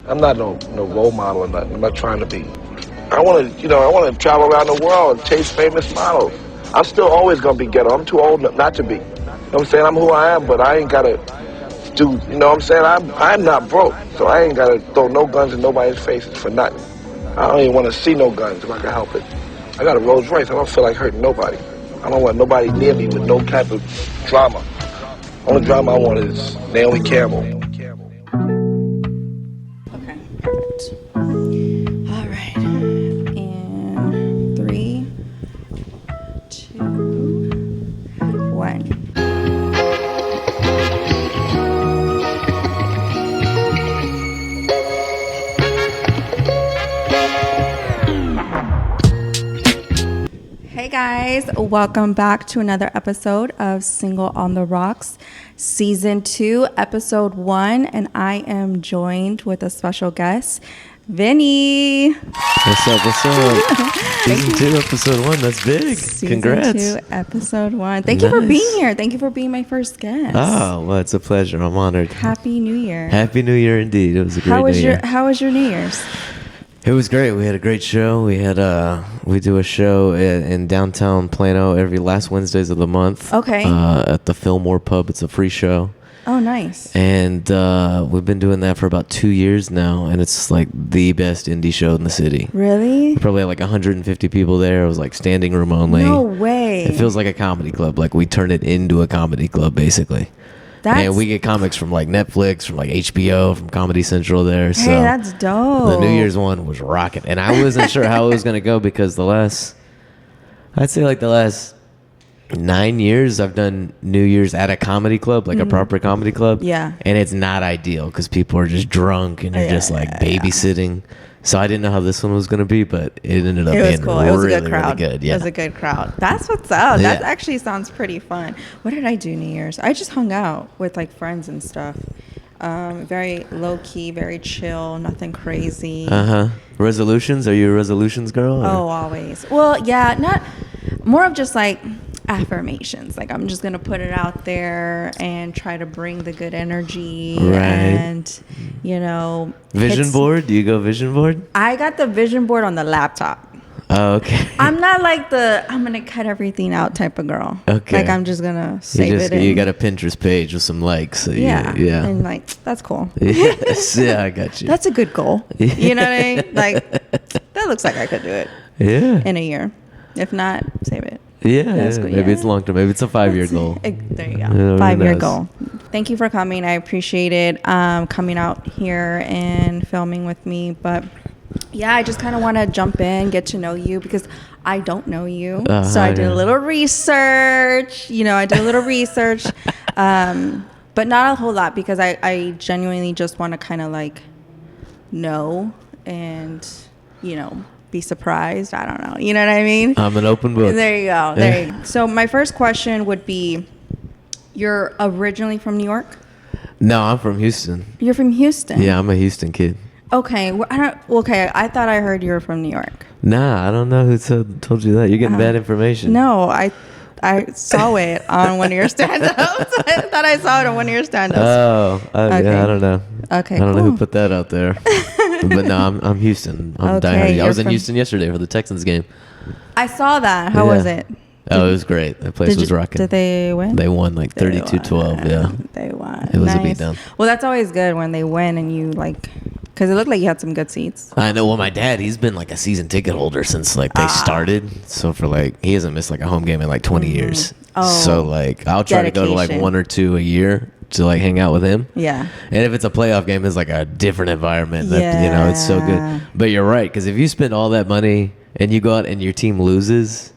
I'm not no role model or nothing. I'm not trying to be. I want to travel around the world and chase famous models. I'm still always going to be ghetto. I'm too old not to be. You know what I'm saying? I'm who I am, but I ain't got to do, you know what I'm saying? I'm not broke, so I ain't got to throw no guns in nobody's faces for nothing. I don't even want to see no guns if I can help it. I got a Rolls Royce. I don't feel like hurting nobody. I don't want nobody near me with no type of drama. Only drama I want is Naomi Campbell. Okay, perfect. All right. And 3, 2, 1. Hey guys, welcome back to another episode of Single on the Rocks, Season 2, Episode 1, and I am joined with a special guest, Vinnie. What's up? Season 2, Episode 1, that's big. Congrats. Season 2, Episode 1. Thank you for being here. Thank you for being my first guest. Oh, well, it's a pleasure. I'm honored. Happy New Year. Happy New Year indeed. It was a great New Year. How was your New Year's? It was great. We had a great show. We do a show in downtown Plano every last Wednesdays of the month. Okay. At the Fillmore Pub. It's a free show. Oh, nice. And we've been doing that for about 2 years now, and it's like the best indie show in the city. Really? Probably had like 150 people there. It was like standing room only. No way. It feels like a comedy club. Like we turn it into a comedy club, basically. And we get comics from like Netflix, from like HBO, from Comedy Central there. Hey, so that's dope. The New Year's one was rocking. And I wasn't sure how it was going to go because I'd say like the last 9 years I've done New Year's at a comedy club, like a proper comedy club. Yeah. And it's not ideal because people are just drunk and you're just like babysitting. So I didn't know how this one was going to be, but it ended up being cool. really, It was a good crowd. really good. Yeah. It was a good crowd. That's what's up. Yeah. That actually sounds pretty fun. What did I do New Year's? I just hung out with like friends and stuff. Very low key, very chill, nothing crazy. Resolutions? Are you a resolutions girl? Or? Oh, always. Well, yeah, not more of just like affirmations. Like I'm just gonna put it out there and try to bring the good energy. Right. And Vision board? Do you go vision board? I got the vision board on the laptop. Oh, okay. I'm not like I'm gonna cut everything out type of girl. Okay. Like I'm just gonna save it. You got a Pinterest page with some likes. So yeah. Yeah. And like that's cool. Yes. Yeah, I got you. That's a good goal. You know what I mean? Like that looks like I could do it. Yeah. In a year. If not, save it. Yeah. Maybe it's long term. Maybe it's a 5-year goal. There you go. 5-year goal. Thank you for coming. I appreciate it. Coming out here and filming with me. But yeah, I just kind of want to jump in, get to know you because I don't know you. So I did a little research. But not a whole lot because I genuinely just want to kind of like know and, be surprised. I don't know. You know what I mean? I'm an open book. There you go. There you go. So my first question would be, you're originally from New York? No, I'm from Houston. You're from Houston? Yeah, I'm a Houston kid. Okay. Well, I thought I heard you were from New York. Nah, I don't know who told you that. You're getting bad information. No, I saw it on one of your stand-ups. I thought I saw it on one of your stand-ups. Oh, okay. Yeah, I don't know. Okay, I don't know who put that out there. But no, I'm Houston. I'm diehard. I was in Houston yesterday for the Texans game. I saw that. How was it? Oh, it was great. That place was rocking. Did they win? They won like 32-12. Yeah. They won. It was nice. a beatdown. Well, that's always good when they win and you because it looked like you had some good seats. I know. Well, my dad, he's been like a season ticket holder since like they started. So for he hasn't missed like a home game in like 20 years. Oh, so like I'll try to go to like 1 or 2 a year to like hang out with him. Yeah. And if it's a playoff game, it's like a different environment. That, it's so good. But you're right, because if you spend all that money and you go out and your team loses,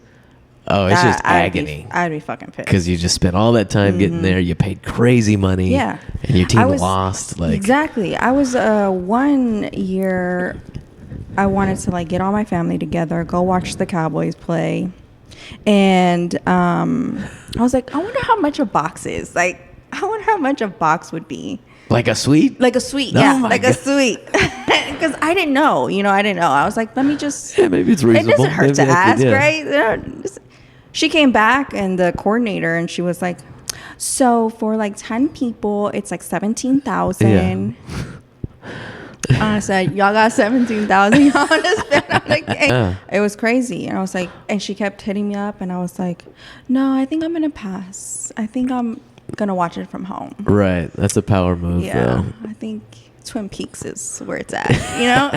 it's just agony. I'd be fucking pissed. Because you just spent all that time getting there. You paid crazy money. Yeah. And your team lost. Exactly. I was 1 year, I wanted to like get all my family together, go watch the Cowboys play. And I was like, I wonder how much a box is. Like, I wonder how much a box would be. Like a suite? Like a suite, yeah. Like a suite. Because I didn't know. I didn't know. I was like, let me just... Yeah, maybe it's reasonable. It doesn't hurt to ask, right? She came back, and the coordinator, and she was like, so for like 10 people, it's like $17,000. Yeah. I said, y'all got $17,000 to spend on a game. It was crazy. And I was like, and she kept hitting me up, and I was like, no, I think I'm going to pass. I think I'm going to watch it from home. Right. That's a power move, though. I think Twin Peaks is where it's at, you know?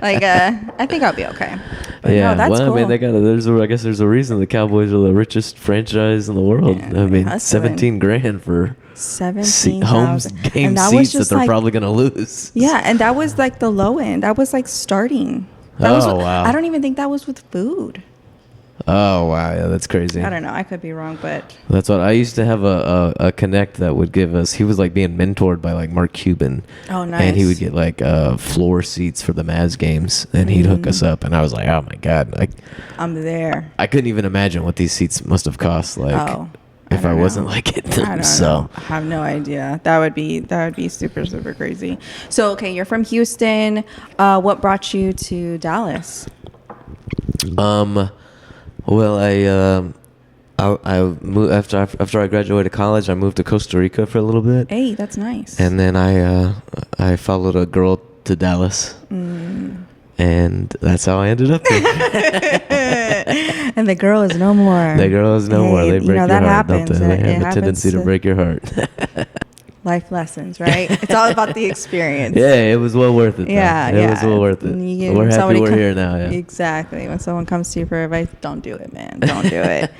Like, I think I'll be okay. But yeah, no, that's well, cool. I mean, I guess there's a reason the Cowboys are the richest franchise in the world. Yeah, I mean, $17,000 for 17 home game seats that they're like, probably going to lose. Yeah, and that was like the low end. That was like starting. Wow. I don't even think that was with food. Oh, wow. Yeah, that's crazy. I don't know. I could be wrong, but... That's what I used to have a connect that would give us... He was like being mentored by like Mark Cuban. Oh, nice. And he would get like floor seats for the Mavs games, and he'd hook us up. And I was like, oh my God. I'm there. I couldn't even imagine what these seats must have cost. Like, if I wasn't like getting them. I don't know. I have no idea. That would be super, super crazy. So, okay, you're from Houston. What brought you to Dallas? Well, I moved after I graduated college. I moved to Costa Rica for a little bit. Hey, that's nice. And then I followed a girl to Dallas, and that's how I ended up here. And the girl is no more. The girl is no more. They break your heart. Happens. They have a tendency to break your heart. Life lessons, right? It's all about the experience. Yeah, it was well worth it. Yeah, it was well worth it. We're happy we're here now. Yeah. Exactly. When someone comes to you for advice, don't do it, man. Don't do it.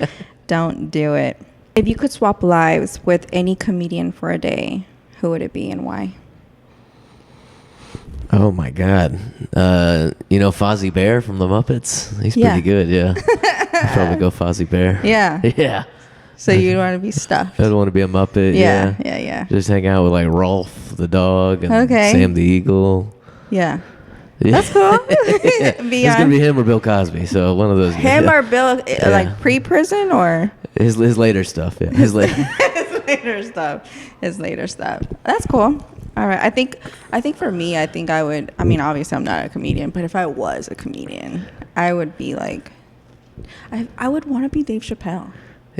Don't do it. If you could swap lives with any comedian for a day, who would it be and why? Oh my God. Fozzie Bear from the Muppets? He's pretty good, yeah. I'd probably go Fozzie Bear. Yeah. Yeah. So you'd want to be stuffed. I'd want to be a Muppet, yeah. Just hang out with like Rolf the dog and Sam the eagle. Yeah. That's cool. It's going to be him or Bill Cosby, so one of those guys. Him or Bill, like pre-prison or? His later stuff, yeah. His later stuff. That's cool. All right. I think for me, I would, obviously I'm not a comedian, but if I was a comedian, I would be like, I would want to be Dave Chappelle.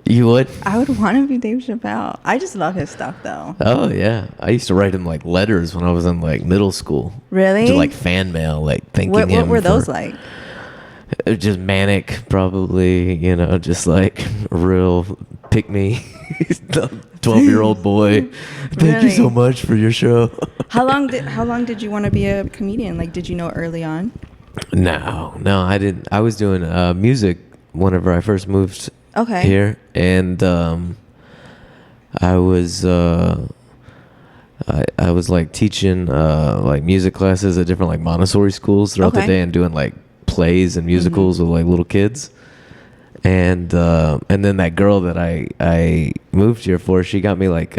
You would? I would want to be Dave Chappelle. I just love his stuff, though. Oh, yeah. I used to write him, like, letters when I was in, like, middle school. Really? To, like, fan mail, like, thanking him. What were those like? Just manic, probably, just, like, real pick-me, 12-year-old boy. Thank you so much for your show. How long did you want to be a comedian? Like, did you know early on? No, I didn't. I was doing music whenever I first moved here, and I was like teaching like music classes at different like Montessori schools throughout the day, and doing like plays and musicals with like little kids. And then that girl that I moved here for, she got me like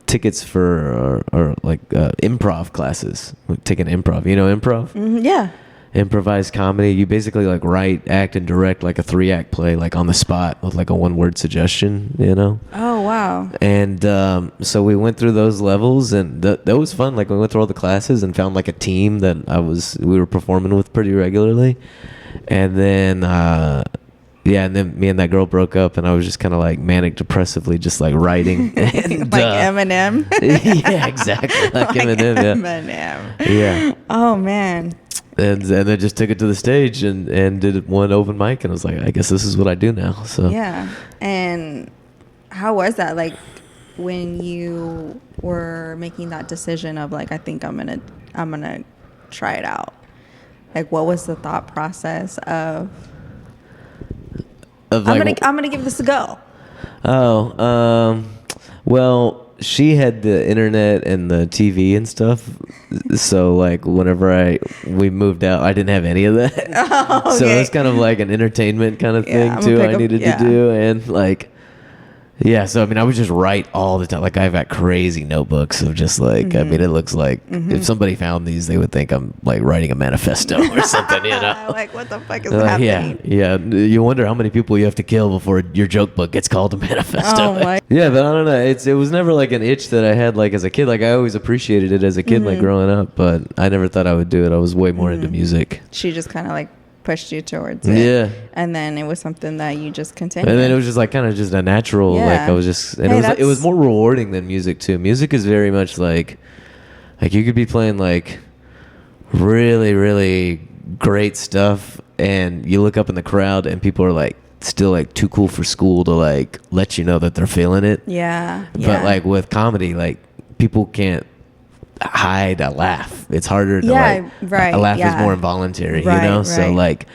tickets for or like improv classes. Taking improv, improv? Yeah. Improvised comedy. You basically like write, act, and direct like a 3-act play, like on the spot with like a 1-word suggestion, Oh, wow. And so we went through those levels, and that was fun. Like we went through all the classes and found like a team that we were performing with pretty regularly. And then and then me and that girl broke up, and I was just kind of like manic depressively just like writing. And, like Eminem? Yeah, exactly. Like Eminem, yeah. Eminem. Yeah. Oh, man. And I just took it to the stage and did one open mic, and I was like, I guess this is what I do now. So yeah. And how was that? Like when you were making that decision of like, I think I'm gonna try it out. Like, what was the thought process of like, I'm gonna give this a go? Oh, well, she had the internet and the TV and stuff, so like whenever we moved out, I didn't have any of that. Oh, okay. So it was kind of like an entertainment kind of thing too. I needed to do, and like, yeah. So I would just write all the time. Like I've got crazy notebooks of just like, it looks like if somebody found these, they would think I'm like writing a manifesto or something, Like what the fuck is happening? Yeah. You wonder how many people you have to kill before your joke book gets called a manifesto. Oh my. Yeah, but I don't know. It was never like an itch that I had like as a kid. Like I always appreciated it as a kid, like growing up, but I never thought I would do it. I was way more into music. She just kind of like pushed you towards it. Yeah. And then it was something that you just continued. And then it was just like kind of just a natural, like I was just, and it was more rewarding than music too. Music is very much like you could be playing like really, really great stuff, and you look up in the crowd and people are like still like too cool for school to like let you know that they're feeling it. Yeah. But like with comedy, like people can't hide a laugh. It's harder to right. A laugh is more involuntary, right, you know? Right. So like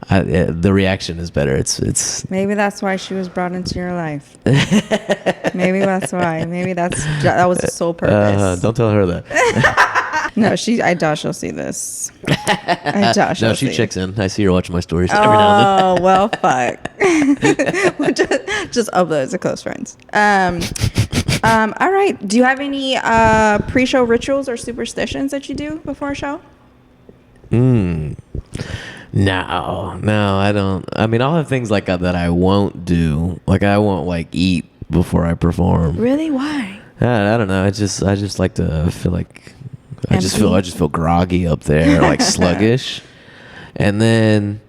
the reaction is better. It's maybe that's why she was brought into your life. Maybe that's why. Maybe that was the sole purpose. Don't tell her that. No, I doubt she'll see this. I doubt she'll see. No, she checks in. I see her watching my stories every now and then. Oh, well, fuck. just upload to close friends. All right. Do you have any pre-show rituals or superstitions that you do before a show? No, I don't. I mean, I'll have things like that I won't do. Like I won't like eat before I perform. Really? Why? I don't know. I just like to feel like I just feel groggy up there, like sluggish. And then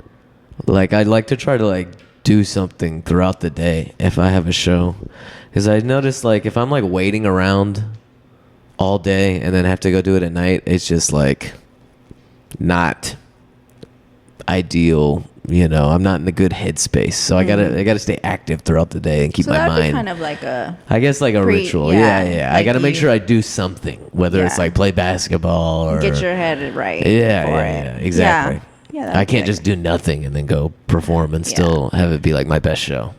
like I'd like to try to like do something throughout the day if I have a show. Because I notice like if I'm like waiting around all day and then have to go do it at night, it's just like not ideal. You know, I'm not in a good headspace, so I gotta stay active throughout the day and keep my mind. Kind of like a, I guess like a ritual. Yeah. Like I gotta make sure I do something, whether it's like play basketball or get your head right. Yeah, exactly. Yeah, I can't just do nothing and then go perform and still have it be like my best show.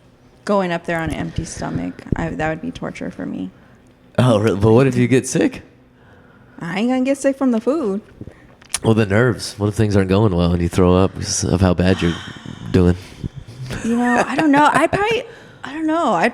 Going up there on an empty stomach, that would be torture for me. Oh, but what if you get sick? I ain't gonna get sick from the food. Well, the nerves. What if things aren't going well and you throw up because of how bad you're doing? You know, I don't know. I'd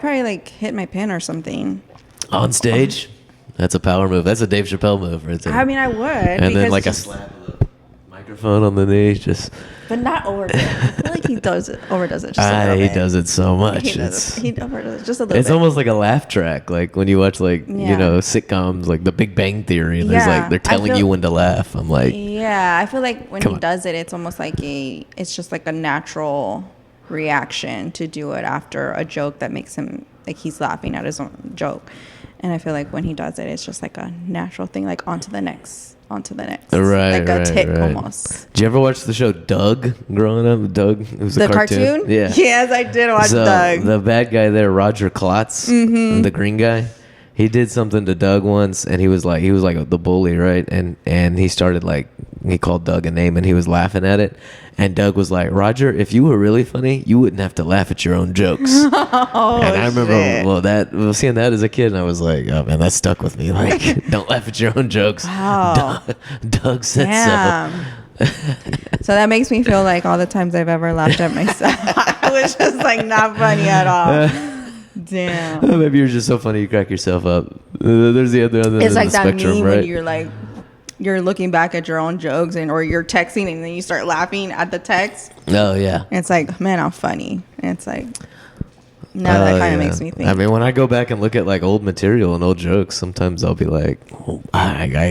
probably like hit my pin or something. On stage? That's a power move. That's a Dave Chappelle move right there. I mean, I would. And then like a slap of the microphone on the knee, just... But not overdo it. I feel like he overdoes it just a little bit. He does it so much. He overdoes it just a little bit. It's almost like a laugh track, like when you watch like you know sitcoms, like The Big Bang Theory. And there's like they're telling you when to laugh. I'm like, I feel like when he does it, it's almost like it's just like a natural reaction to do it after a joke that makes him like he's laughing at his own joke. And I feel like when he does it, it's just like a natural thing, like on to the next. Right, like a tick almost. Did you ever watch the show Doug growing up? Doug, it was the cartoon. Yeah. Yes, I did watch Doug. The bad guy there, Roger Klotz, the green guy. He did something to Doug once, and he was like the bully, right? And he started like he called Doug a name, and he was laughing at it. And Doug was like, Roger, if you were really funny, you wouldn't have to laugh at your own jokes. And I remember seeing that as a kid, and I was like, oh man, that stuck with me. Like, don't laugh at your own jokes. Wow. Doug said so. So that makes me feel like all the times I've ever laughed at myself, it was just like not funny at all. Damn. Maybe you're just so funny you crack yourself up. There's the other end of the spectrum, that meme right? when you're like, you're looking back at your own jokes or you're texting and then you start laughing at the text. Oh yeah. And it's like, man, I'm funny. And it's like, now that kind of makes me think. I mean, when I go back and look at like old material and old jokes, sometimes I'll be like,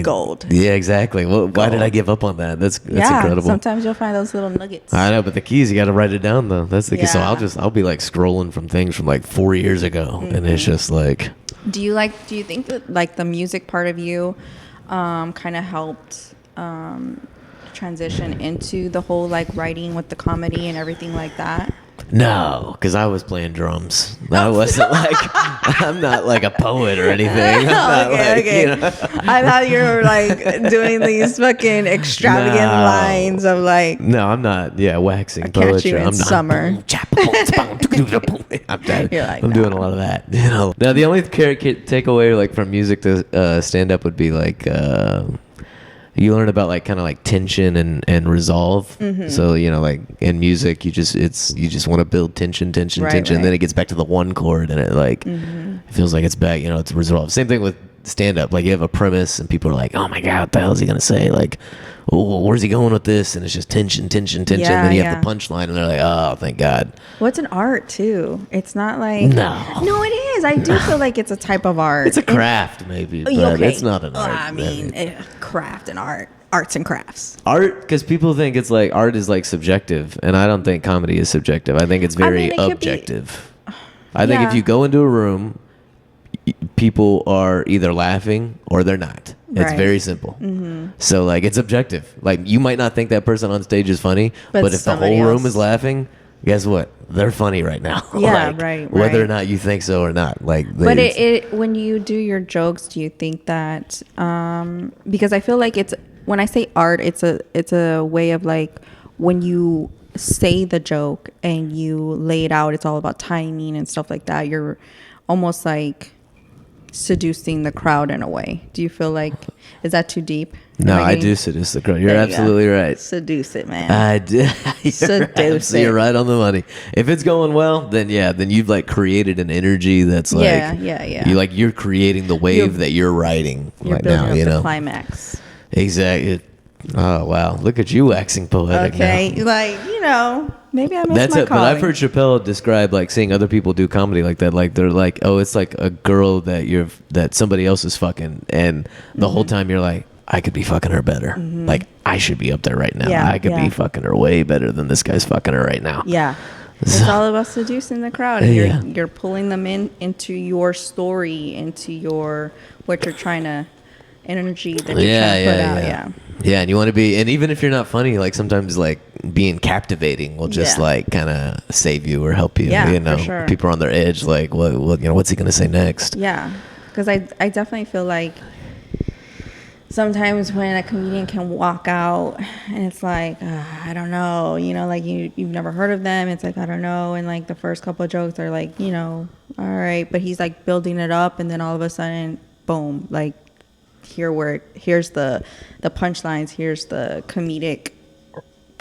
gold. Yeah, exactly. Well, why did I give up on that? That's incredible. Sometimes you'll find those little nuggets. I know, but the key is you got to write it down though. That's the key. So I'll be like scrolling from things from like 4 years ago, and it's just like. Do you think that like the music part of you, kind of helped transition into the whole like writing with the comedy and everything like that? No, because I was playing drums. I wasn't like, I'm not like a poet or anything. Okay. You know. I thought you were like doing these fucking extravagant lines of like. No, I'm not. Yeah, waxing poetry. Catch you in summer. I'm doing a lot of that. You know. Now the only takeaway like from music to stand up would be like. You learn about like kind of like tension and resolve. Mm-hmm. So you know, like in music, you just want to build tension, right. And then it gets back to the one chord, and it like it feels like it's back. You know, it's resolved. Same thing with stand up. Like you have a premise, and people are like, "Oh my god, what the hell is he gonna say?" Like, "Oh, where's he going with this?" And it's just tension. Yeah, and then you have the punchline, and they're like, "Oh, thank God." Well, it's an art too. It's not like no, it is. I do feel like it's a type of art. It's a craft, maybe, but it's not an art. I mean, craft and art, arts and crafts. Art, because people think it's like art is like subjective, and I don't think comedy is subjective. I think it's very objective. I think if you go into a room, people are either laughing or they're not. It's very simple. So like it's objective. Like you might not think that person on stage is funny, but if the whole room is laughing, guess what? They're funny right now. Yeah, like, right. Whether or not you think so or not. Like, but it when you do your jokes, do you think that because I feel like it's when I say art, it's a way of like when you say the joke and you lay it out, it's all about timing and stuff like that. You're almost like seducing the crowd in a way. Do you feel like, is that too deep? No, I do seduce the crowd. You're absolutely right. Seduce it, man. I do. Seduce it. You're right on the money. If it's going well, then you've like created an energy that's like you're creating the wave that you're riding right now. You know, the climax. Exactly. Oh wow! Look at you waxing poetic. Okay, now. like maybe I missed my calling. But I've heard Chappelle describe like seeing other people do comedy like that. Like they're like, oh, it's like a girl that somebody else is fucking, and the whole time you're like, I could be fucking her better. Like I should be up there right now. Yeah, I could be fucking her way better than this guy's fucking her right now. Yeah. It's all about seducing the crowd. And you're pulling them into your story, into what you're trying to energy that you're trying to put out. Yeah, and you want to be, and even if you're not funny, like sometimes like being captivating will just like kind of save you or help you. Yeah, you know, for sure. People are on their edge, like what what's he gonna say next? Yeah, because I definitely feel like sometimes when a comedian can walk out and it's like I don't know, like you've never heard of them. It's like I don't know, and like the first couple of jokes are like all right, but he's like building it up, and then all of a sudden, boom, like. Here's the punchlines, here's the comedic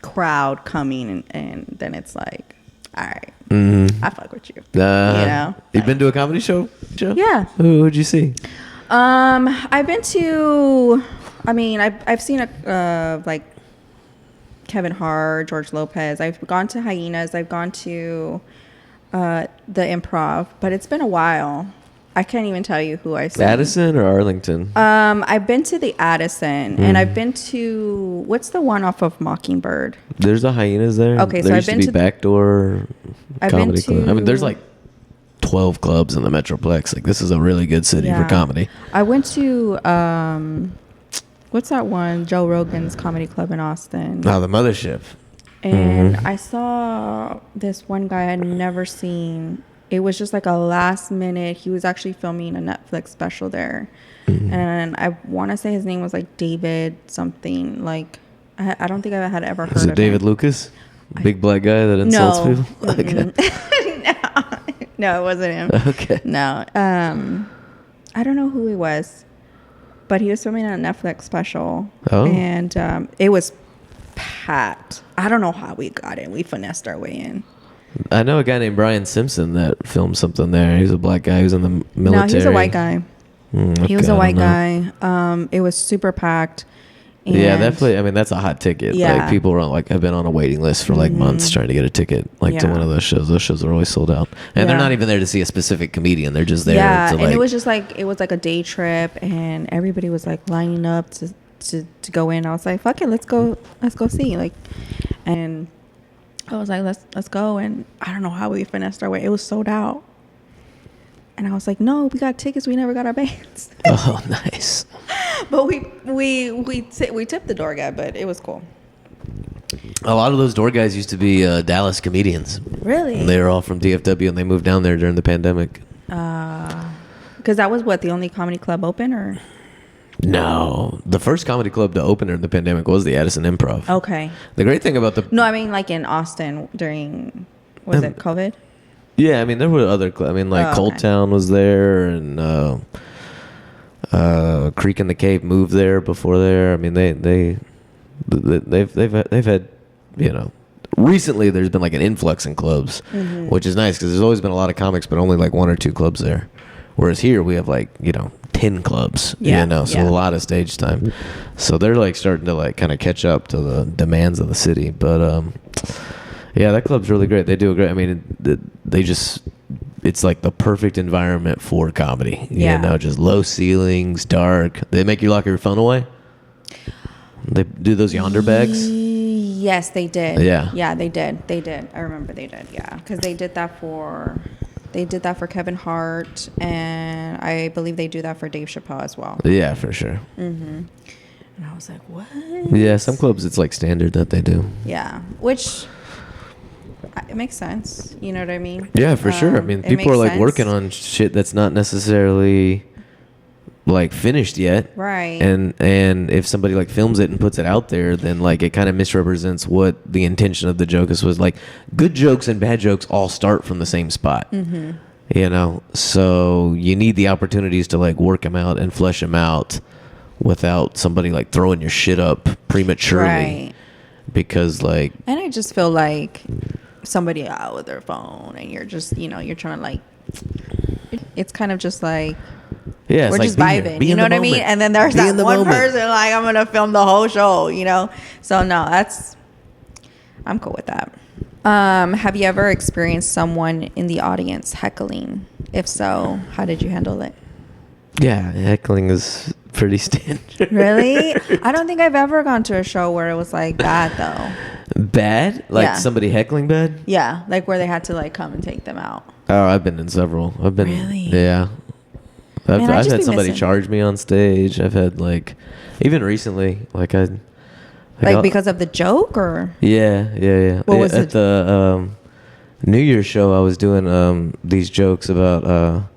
crowd coming, and then it's like, all right, I fuck with you. You've been to a comedy show? Yeah. Who'd you see? I've been to, I've seen like Kevin Hart, George Lopez. I've gone to Hyenas. I've gone to the Improv, but it's been a while. I can't even tell you who I saw. Addison or Arlington? I've been to the Addison, and I've been to what's the one off of Mockingbird? There's the Hyenas there. Okay, there so used I've been to be Backdoor Comedy Club. There's like 12 clubs in the Metroplex. Like this is a really good city for comedy. I went to what's that one? Joe Rogan's comedy club in Austin. Oh, the Mothership. And I saw this one guy I'd never seen. It was just like a last minute. He was actually filming a Netflix special there. And I want to say his name was like David something. Like, I don't think I had ever heard of him. Is it David Lucas? Big black guy that insults people? Okay. No, it wasn't him. Okay. No. I don't know who he was. But he was filming a Netflix special. Oh. And it was packed. I don't know how we got in. We finessed our way in. I know a guy named Brian Simpson that filmed something there. He's a black guy who's in the military. No, he's a white guy. He was a white guy. It was super packed. Yeah, definitely. That's a hot ticket. Yeah. Like people are have been on a waiting list for like months trying to get a ticket to one of those shows. Those shows are always sold out, and they're not even there to see a specific comedian. They're just there. Yeah, and it was just like a day trip, and everybody was like lining up to go in. I was like, fuck it, let's go see. And I was like, let's go, and I don't know how we finessed our way. It was sold out, and I was like, no, we got tickets. We never got our bands. Oh, nice. But we tipped the door guy, but it was cool. A lot of those door guys used to be Dallas comedians. Really? And they were all from DFW, and they moved down there during the pandemic. Because that was the only comedy club open, or? No, the first comedy club to open during the pandemic was the Addison Improv. Okay. The great thing about like in Austin during, was it COVID? Yeah, there were other clubs. Cold Town was there, and Creek in the Cave moved there before there. They've had, recently there's been like an influx in clubs, which is nice because there's always been a lot of comics, but only like 1 or 2 clubs there. Whereas here we have 10 clubs, so a lot of stage time. So they're like starting to like kind of catch up to the demands of the city. But that club's really great. They do a great. It's like the perfect environment for comedy. Just low ceilings, dark. They make you lock your phone away. They do those yonder bags. Yes, they did. Yeah. Yeah, they did. I remember they did. Yeah, because they did that for They did that for Kevin Hart, and I believe they do that for Dave Chappelle as well. Yeah, for sure. And I was like, what? Yeah, some clubs it's like standard that they do. Yeah, which it makes sense. You know what I mean? Yeah, for sure. I mean, people are like working on shit that's not necessarily like finished yet. Right. And if somebody like films it and puts it out there, then like it kind of misrepresents what the intention of the joke is. Was like good jokes and bad jokes all start from the same spot. You know, so you need the opportunities to like work them out and flesh them out without somebody like throwing your shit up prematurely. Right. Because like, and I just feel like somebody out with their phone and you're just, you know, you're trying to like, it's kind of just like, we're like just vibing, you know what I mean? And then there's that one person like, I'm gonna film the whole show, you know? So no, I'm cool with that. Have you ever experienced someone in the audience heckling? If so, how did you handle it? Yeah, heckling is pretty standard. Really? I don't think I've ever gone to a show where it was like bad though. Bad? Like somebody heckling bad? Yeah, like where they had to like come and take them out. Oh, I've been in several. Really? Yeah. I've had somebody charge me on stage. I've had like, even recently, like because of the joke or? Yeah. What was at the New Year's show, I was doing these jokes about.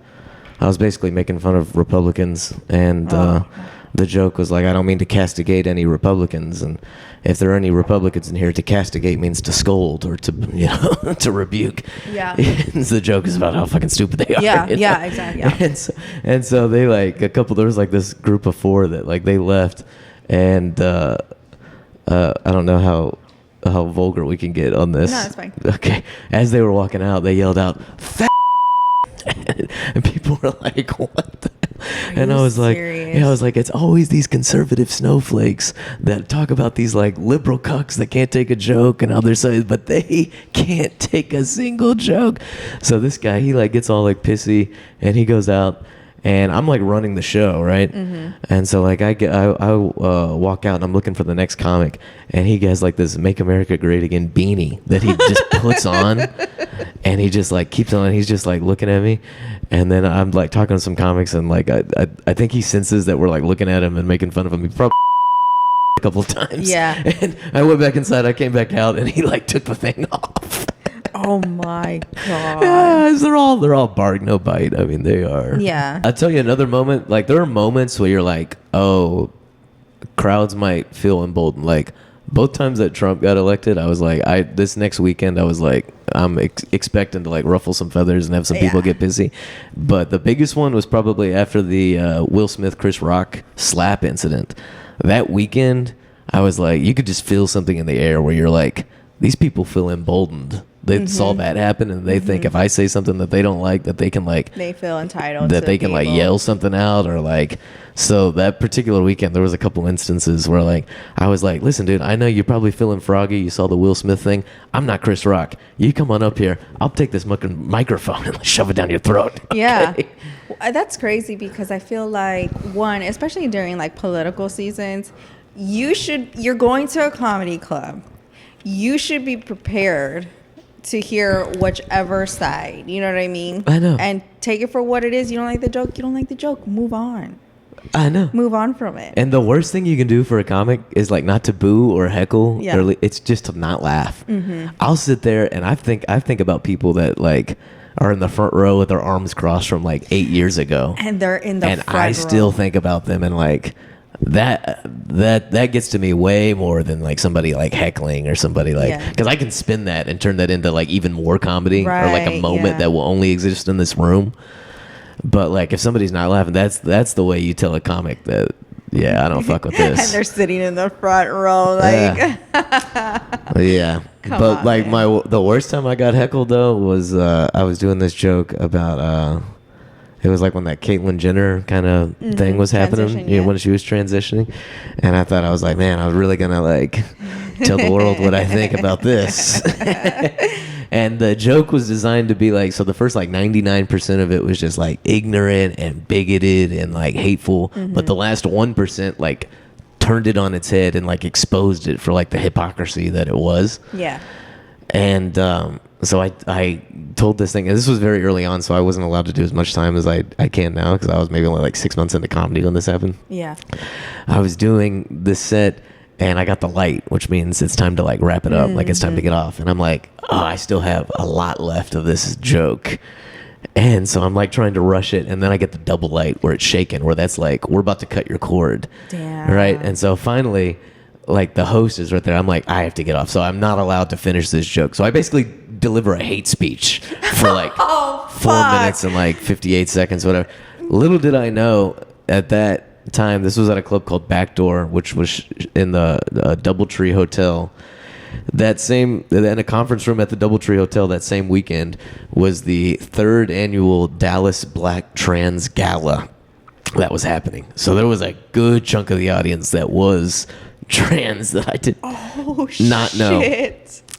I was basically making fun of Republicans, and the joke was like, I don't mean to castigate any Republicans, and if there are any Republicans in here, to castigate means to scold or to, you know, to rebuke. Yeah. And the joke is about how fucking stupid they are. Yeah, yeah, exactly. Yeah. And so they like there was like this group of 4 that like they left, and I don't know how vulgar we can get on this. No, it's fine. Okay. As they were walking out, they yelled out, "Fat." And people were like, what the hell? And I was serious? Like, I was like, it's always these conservative snowflakes that talk about these like liberal cucks that can't take a joke and other sides, but they can't take a single joke. So this guy, he like gets all like pissy and he goes out, and I'm like running the show, right? And so like I walk out and I'm looking for the next comic, and he has like this "Make America Great Again" beanie that he just puts on, and he just like keeps on. He's just like looking at me, and then I'm like talking to some comics, and like I think he senses that we're like looking at him and making fun of him. He probably a couple of times. Yeah. And I went back inside. I came back out, and he like took the thing off. Oh my god! Yeah, they're all bark no bite. I mean, they are. Yeah. I'll tell you another moment. Like there are moments where you're like, oh, crowds might feel emboldened. Like both times that Trump got elected, I was like, this next weekend, I was like, I'm expecting to like ruffle some feathers and have some people get busy. But the biggest one was probably after the Will Smith Chris Rock slap incident. That weekend, I was like, you could just feel something in the air where you're like, these people feel emboldened. They saw that happen, and they think if I say something that they don't like, that they can like, they feel entitled that they can like yell something out, or like. So that particular weekend, there was a couple instances where like I was like, listen, dude, I know you're probably feeling froggy. You saw the Will Smith thing. I'm not Chris Rock. You come on up here. I'll take this microphone and shove it down your throat. Okay? Yeah. That's crazy, because I feel like, one, especially during like political seasons, you're going to a comedy club. You should be prepared to hear whichever side, you know what I mean? I know. And take it for what it is. You don't like the joke, you don't like the joke. Move on. I know. Move on from it. And the worst thing you can do for a comic is like not to boo or heckle. Yeah. It's just to not laugh. I'll sit there and I think about people that like are in the front row with their arms crossed from like 8 years ago. And they're in the front row. And I still think about them, and like that gets to me way more than like somebody like heckling or somebody like, because I can spin that and turn that into like even more comedy, or like a moment that will only exist in this room. But like if somebody's not laughing, that's the way you tell a comic that I don't fuck with this. And they're sitting in the front row like But on, like the worst time I got heckled though was I was doing this joke about it was like when that Caitlyn Jenner kind of thing was happening, when she was transitioning. And I thought, I was like, man, I was really going to like tell the world what I think about this. And the joke was designed to be like, so the first like 99% of it was just like ignorant and bigoted and like hateful. But the last 1% like turned it on its head and like exposed it for like the hypocrisy that it was. Yeah. And so I told this thing, and this was very early on, so I wasn't allowed to do as much time as I can now, because I was maybe only like 6 months into comedy when this happened. Yeah. I was doing this set, and I got the light, which means it's time to like wrap it up, like it's time to get off. And I'm like, oh, I still have a lot left of this joke. And so I'm like trying to rush it, and then I get the double light where it's shaking, where that's like, we're about to cut your cord. Damn. Right? And so finally, like the host is right there. I'm like, I have to get off. So I'm not allowed to finish this joke. So I basically deliver a hate speech for like 4 minutes and like 58 seconds, whatever. Little did I know at that time, this was at a club called Backdoor, which was in the Doubletree Hotel. In a conference room at the Doubletree Hotel that same weekend was the 3rd annual Dallas Black Trans Gala that was happening. So there was a good chunk of the audience that was trans that I did not know.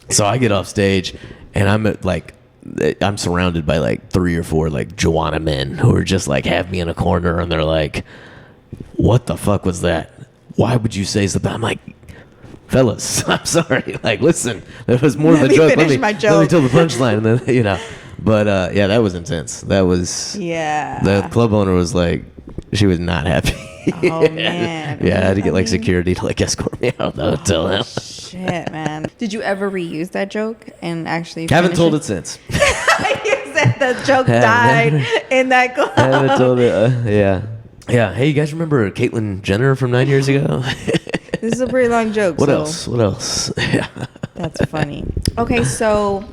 So I get off stage, and I'm surrounded by like 3 or 4 like Joanna men who are just like have me in a corner, and they're like, "What the fuck was that? Why would you say something?" I'm like, fellas, I'm sorry. Like, listen, there was more of a joke. Let me tell the punchline, and then, you know. But yeah, that was intense. That was The club owner was like, she was not happy. Oh man. Yeah, I had to get like security to like escort me out of the hotel. Oh, shit, man. Did you ever reuse that joke and actually? Haven't told it since. You said the joke died in that club. I haven't told it. Yeah. Hey, you guys remember Caitlyn Jenner from 9 years ago? This is a pretty long joke. What else? Yeah. That's funny. Okay, so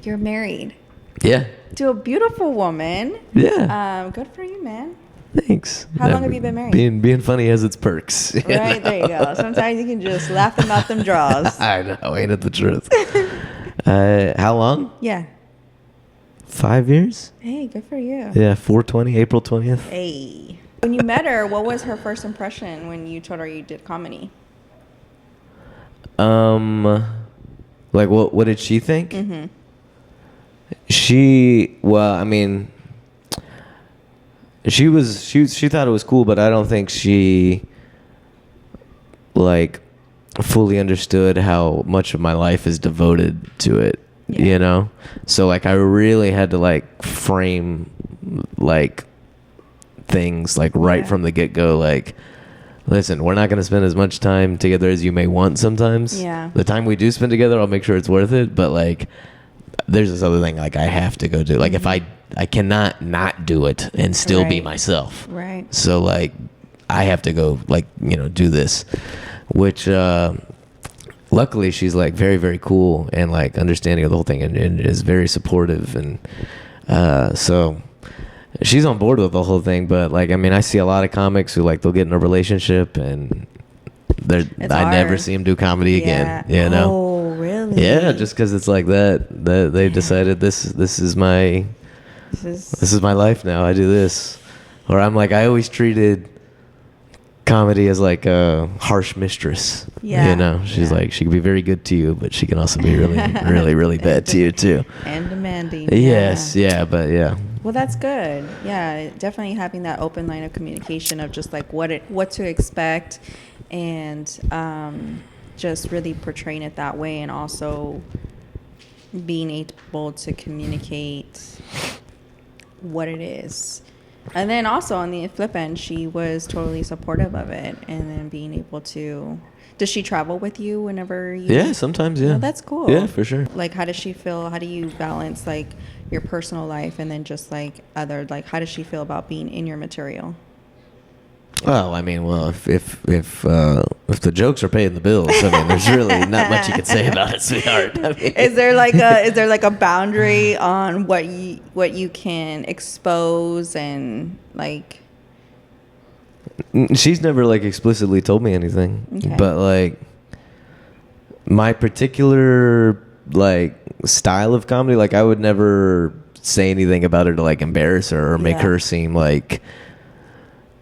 you're married. Yeah. To a beautiful woman. Yeah. Good for you, man. Thanks. How long have you been married? Being funny has its perks. Right, there you go. Sometimes you can just laugh them out them draws. I know, ain't it the truth? How long? Yeah. 5 years? Hey, good for you. Yeah, April 20th. Hey. When you met her, what was her first impression when you told her you did comedy? Like what did she think? Mm-hmm. She thought it was cool, but I don't think she like fully understood how much of my life is devoted to it. Yeah. You know? So like I really had to like frame like things like right from the get-go, like, listen, we're not going to spend as much time together as you may want sometimes. Yeah. The time we do spend together, I'll make sure it's worth it, but like there's this other thing like I have to go do. Like if I cannot not do it and still be myself. Right. So like I have to go like, you know, do this, which luckily she's like very, very cool and like understanding of the whole thing and is very supportive. And so she's on board with the whole thing. But like, I mean, I see a lot of comics who like they'll get in a relationship and I never see them do comedy again, you know? Oh, really? Yeah, just because it's like that they've decided this is my life now. I do this. Or I'm like, I always treated comedy as like a harsh mistress. Yeah. You know, she's like, she can be very good to you, but she can also be really, really, really bad to you too. And demanding. Yes, yeah, but yeah. Well, that's good. Yeah, definitely having that open line of communication of just like what to expect, and just really portraying it that way, and also being able to communicate what it is. And then also on the flip end, she was totally supportive of it, and then being able to. Does she travel with you whenever you? Yeah, sometimes. Yeah. Oh, that's cool. Yeah, for sure. Like, how does she feel? How do you balance like your personal life and then just like other, like, how does she feel about being in your material? Well, I mean, if the jokes are paying the bills, I mean, there's really not much you can say about it, sweetheart. I mean, is there like a boundary on what you can expose and like? She's never like explicitly told me anything, okay. But like my particular like style of comedy, like I would never say anything about her to like embarrass her or make her seem like.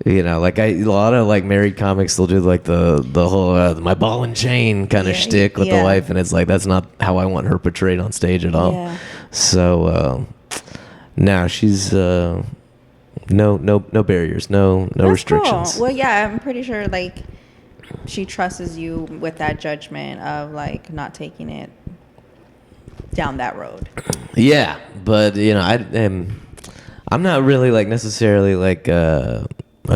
You know, like a lot of like married comics, they'll do like the whole my ball and chain kind of shtick with the wife, and it's like that's not how I want her portrayed on stage at all. Yeah. So now she's no barriers, no that's restrictions. Cool. Well, yeah, I'm pretty sure like she trusts you with that judgment of like not taking it down that road. Yeah, but I'm not really like necessarily like a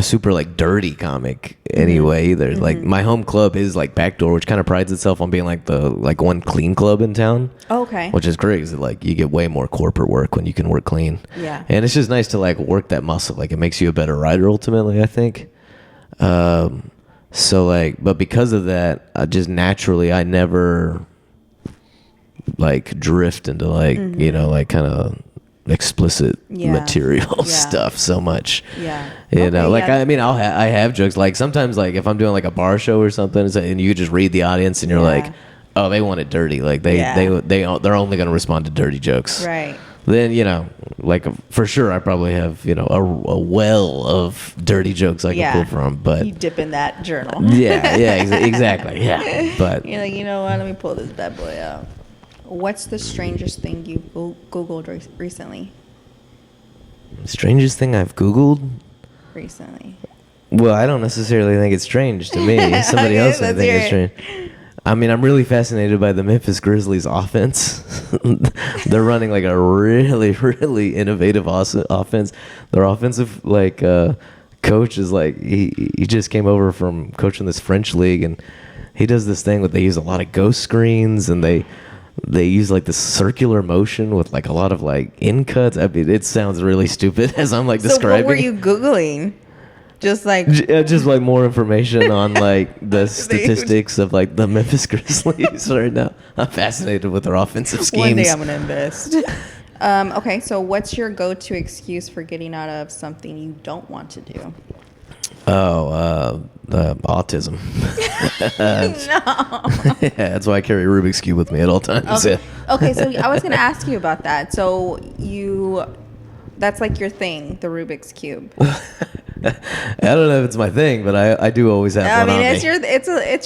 super like dirty comic anyway either. Like my home club is like Backdoor, which kind of prides itself on being like the one clean club in town. Okay. Which is great because like you get way more corporate work when you can work clean. Yeah. And it's just nice to like work that muscle. Like it makes you a better writer ultimately, I think. So like, but because of that, I never like drift into like like kind of explicit material stuff so much. I have jokes like sometimes like if I'm doing like a bar show or something and you just read the audience and you're like, oh, they want it dirty, like they're only going to respond to dirty jokes, right? Then like for sure I probably have a well of dirty jokes I can pull from, but you dip in that journal. Exactly, but you're like, you know what, let me pull this bad boy out. What's the strangest thing you Googled recently? Strangest thing I've Googled? Recently. Well, I don't necessarily think it's strange to me. Somebody else I think it's strange. I mean, I'm really fascinated by the Memphis Grizzlies offense. They're running like a really, really innovative offense. Their offensive coach is like he just came over from coaching this French league, and he does this thing where they use a lot of ghost screens and they use like this circular motion with like a lot of like in cuts. I mean, it sounds really stupid as I'm like describing. So what were you Googling? Just like more information on like the statistics of like the Memphis Grizzlies right now. I'm fascinated with their offensive schemes. One day I'm gonna invest. Okay, so what's your go-to excuse for getting out of something you don't want to do? Autism. No. Yeah, that's why I carry a Rubik's Cube with me at all times. Okay. Okay, so I was going to ask you about that. So that's like your thing, the Rubik's Cube. I don't know if it's my thing, but I do always have one on me. It's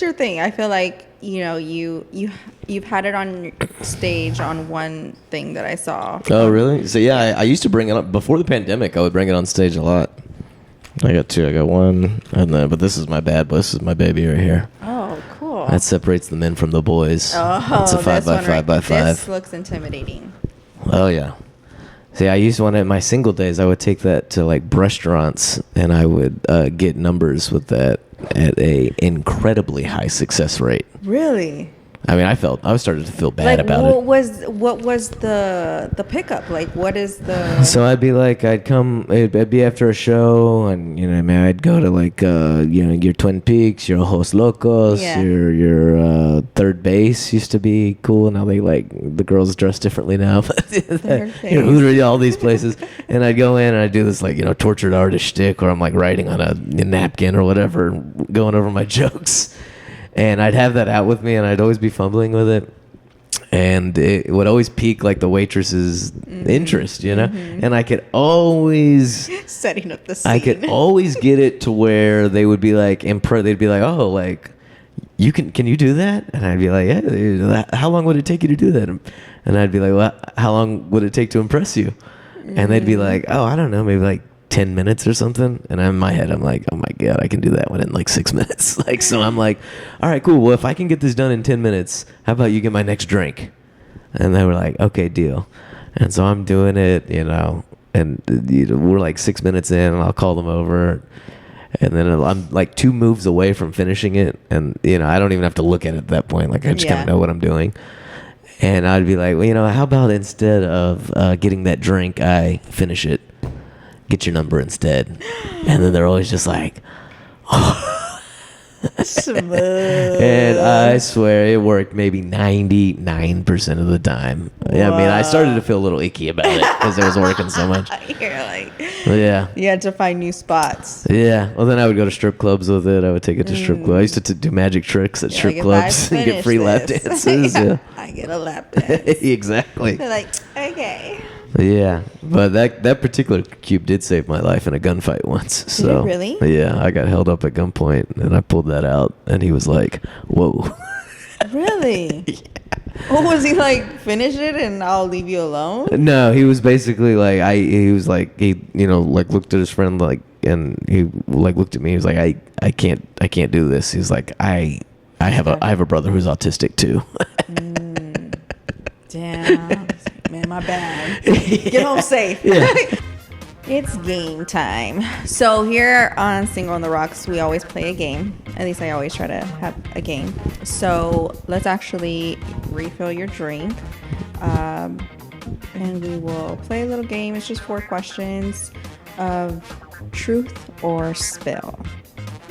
your thing. I feel like, you've had it on stage on one thing that I saw. Oh, really? So yeah, I used to bring it up before the pandemic. I would bring it on stage a lot. I got two. I got one, but this is my bad boy. This is my baby right here. Oh, cool. That separates the men from the boys. Oh, it's a 5x5x5. This looks intimidating. Oh yeah. See, I used one at my single days. I would take that to like restaurants, and I would get numbers with that at a incredibly high success rate. Really? I mean, I was starting to feel bad about it. What was the pickup? Like, what is the... So I'd be like, it'd be after a show, and, I'd go to like, your Twin Peaks, your Ojos Locos, your Third Base used to be cool. Now the girls dress differently now, but Hooters, all these places. And I'd go in and I'd do this like, tortured artist shtick where I'm like writing on a napkin or whatever, going over my jokes. And I'd have that out with me, and I'd always be fumbling with it. And it would always pique, like, the waitress's interest, And I could always... Setting up the scene. I could always get it to where they would be, like, they'd be like, oh, like, can you do that? And I'd be like, yeah, how long would it take you to do that? And I'd be like, well, how long would it take to impress you? And they'd be like, oh, I don't know, maybe, like, 10 minutes or something. And in my head I'm like, oh my god, I can do that one in like 6 minutes. Like, so I'm like, all right, cool, well, if I can get this done in 10 minutes, how about you get my next drink? And they were like, okay, deal. And so I'm doing it, and we're like 6 minutes in, and I'll call them over, and then I'm like 2 moves away from finishing it, and I don't even have to look at it at that point. Like, I just kind of know what I'm doing. And I'd be like, well, how about instead of getting that drink, I finish it, get your number instead. And then they're always just like, oh. Smooth. And I swear it worked maybe 99% of the time. Yeah, I mean, I started to feel a little icky about it because it was working so much. You're like, yeah. You had to find new spots. Yeah. Well, then I would go to strip clubs with it. I would take it to strip clubs. I used to do magic tricks at strip clubs and get free lap dances. Yeah. I get a lap dance. Exactly. They're like, okay. Yeah, but that particular cube did save my life in a gunfight once. So, did it really? Yeah, I got held up at gunpoint, and I pulled that out, and he was like, whoa. Really? Yeah. What was he like, finish it and I'll leave you alone? No, he was basically like, he looked at his friend, like, and he like looked at me, he was like, I can't do this. He's like, I have a brother who's autistic too. Damn. Man, my bad. Get home safe. Yeah. It's game time. So here on Single on the Rocks, we always play a game. At least I always try to have a game. So let's actually refill your drink. And we will play a little game. It's just 4 questions of truth or spill.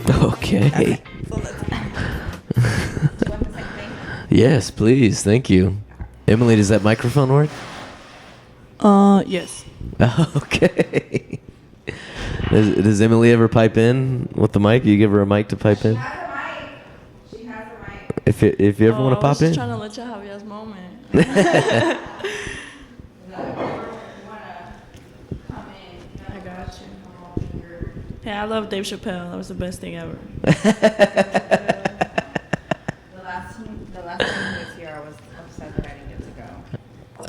Okay. So let's... Do you want the same thing? Yes, please. Thank you. Emily, does that microphone work? Yes. Okay. Does Emily ever pipe in with the mic? You give her a mic to pipe in? She has a mic. If you ever want to pop in. I was just trying to let y'all have y'all's moment. I got you. Yeah, I love Dave Chappelle. That was the best thing ever. The last time he was here, I was upset that I didn't get to go.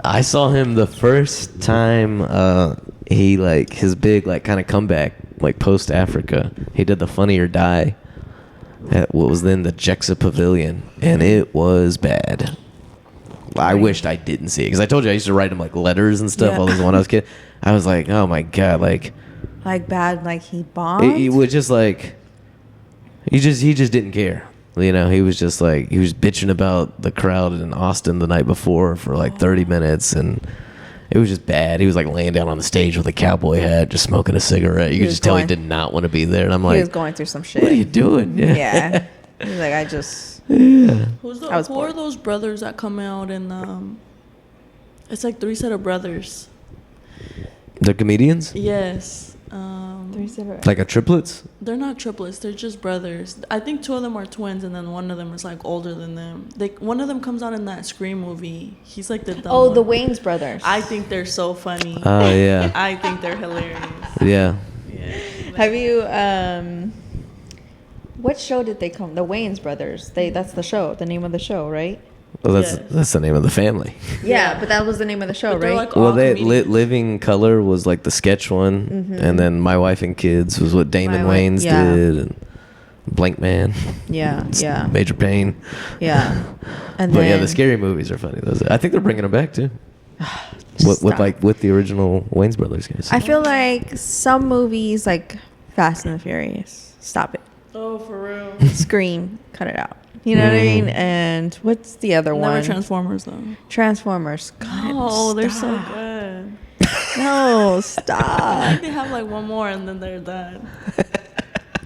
I saw him the first time he his big kind of comeback post Africa. He did the Funny or Die at what was then the Jexa Pavilion, and it was bad. I wished I didn't see it because I told you I used to write him letters and stuff. Yeah. All this when I was a kid. I was like, oh my god, bad, he bombed. He was just he just didn't care. You know, he was just he was bitching about the crowd in Austin the night before for 30 minutes, and it was just bad. He was laying down on the stage with a cowboy hat, just smoking a cigarette. You could just tell he did not want to be there. And I'm he was going through some shit. What are you doing? Yeah. He was I just. Yeah. Who are those brothers that come out and it's 3 set of brothers? The comedians? Yes. 3 set of... Like a triplets? They're not triplets. They're just brothers. I think 2 of them are twins, and then one of them is older than them. One of them comes out in that Scream movie. He's the dumb one. the Wayans brothers. I think they're so funny. Oh yeah. I think they're hilarious. Yeah. Have you what show did they come? The Wayans brothers. That's the show. The name of the show, right? Well, that's the name of the family. Yeah, but that was the name of the show, right? Well, Living Color was the sketch one, and then My Wife and Kids was what Damon Wayans did, and Blank Man. Yeah. Major Pain. Yeah. And But the scary movies are funny. I think they're bringing them back too. with the original Wayans brothers guys. I feel some movies Fast and the Furious. Stop it. Oh, for real. Scream. Cut it out. You know what I mean? And what's the other one? Never Transformers, though. Transformers. Oh, they're so good. No, stop. I think they have one more and then they're done.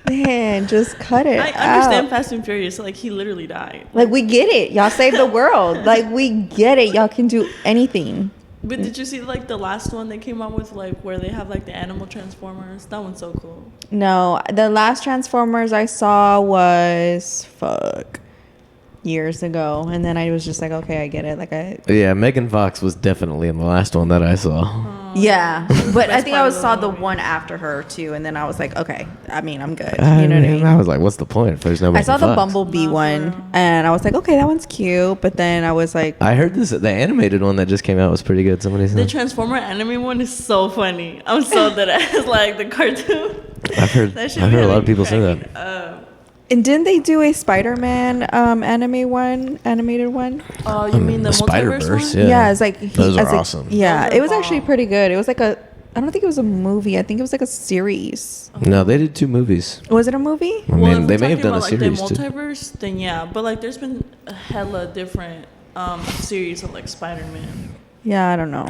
Man, just cut it out. I understand Fast and Furious. He literally died. We get it. Y'all saved the world. We get it. Y'all can do anything. But did you see the last one they came out with where they have the animal Transformers? That one's so cool. No, the last Transformers I saw was years ago, and then I was just okay, I get it. Yeah, Megan Fox was definitely in the last one that I saw. Yeah, but I think I saw the one after her too, and then I was okay. I mean, I'm good. You know what I mean? I was what's the point if there's no Megan I saw the Fox? Bumblebee one, and I was okay, that one's cute. But then I was I heard the animated one that just came out was pretty good. Somebody said the Transformer anime one is so funny. I'm so dead ass the cartoon. I've heard a lot of people say that. And didn't they do a Spider-Man animated one? Oh, you mean the Spider-Verse? one? Yeah, it's those are awesome. Yeah, it was actually pretty good. It was I don't think it was a movie. I think it was a series. No, they did 2 movies. Was it a movie? I mean, they may have done a series the multiverse, then yeah. But there's been a hella different series of Spider-Man. Yeah, I don't know.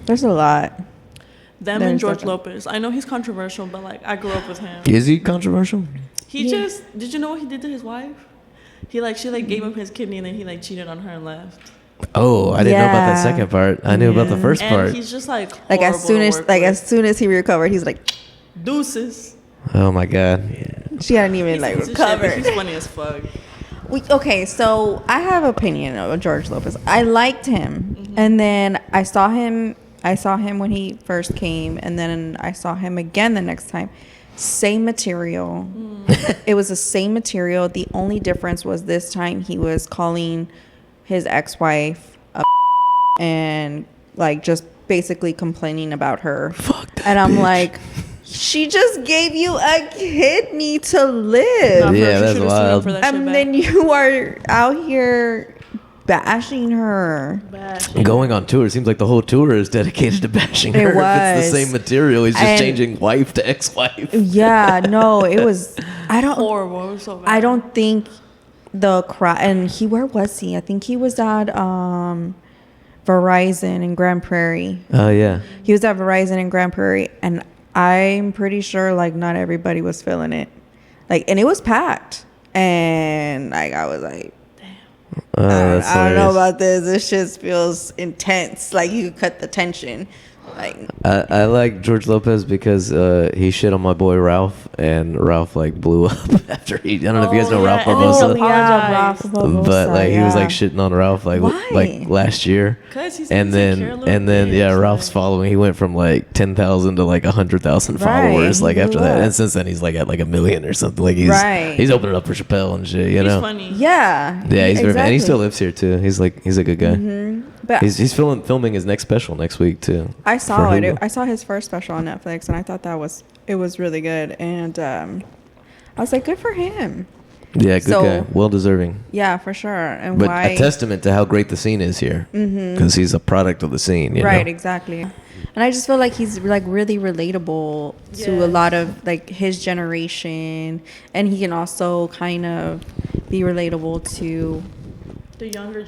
There's a lot. And George Lopez. I know he's controversial, but I grew up with him. Is he controversial? Did you know what he did to his wife? She gave him his kidney and then he cheated on her and left. Oh, I didn't know about that second part. I knew about the first part. And he's just as soon as he recovered, he's deuces. Oh my god. She hadn't even recovered. He's funny as fuck. Okay, so I have an opinion of George Lopez. I liked him, and then I saw him when he first came, and then I saw him again the next time. Same material. It was the same material. The only difference was this time he was calling his ex-wife a and just basically complaining about her. Fuck that and I'm bitch. She just gave you a kidney to live. Yeah, that's wild. And then you are out here bashing her. Going on tour. It seems like the whole tour is dedicated to bashing her. It was. If it's the same material. He's just changing wife to ex-wife. Yeah, no, it was. Horrible. It was so bad. I don't think the crowd. And where was he? I think he was at Verizon in Grand Prairie. Oh yeah. He was at Verizon in Grand Prairie, and I'm pretty sure like not everybody was feeling it. Like, and it was packed, and like I was like. I don't know about this. This shit feels intense. Like you could cut the tension. Like I like George Lopez because he shit on my boy Ralph, and Ralph like blew up after he. I don't know if you guys know Ralph Barbosa. Ralph Barbosa. But like he was like shitting on Ralph like last year. And then Ralph's following. He went from like 10,000 to like 100,000 followers like after that. And since then he's like at like 1 million or something. Like he's opening up for Chappelle and shit. You know. Funny. Yeah. Yeah, he's very, and he still lives here too. He's a good guy. Mm-hmm. But he's filming his next special next week too. I saw it. I saw his first special on Netflix, and I thought it was really good. And I was like, good for him. Yeah, good guy. Well deserving. Yeah, for sure. And but a testament to how great the scene is here, because he's a product of the scene. You know? Exactly. And I just feel like he's like really relatable to a lot of like his generation, and he can also kind of be relatable to the younger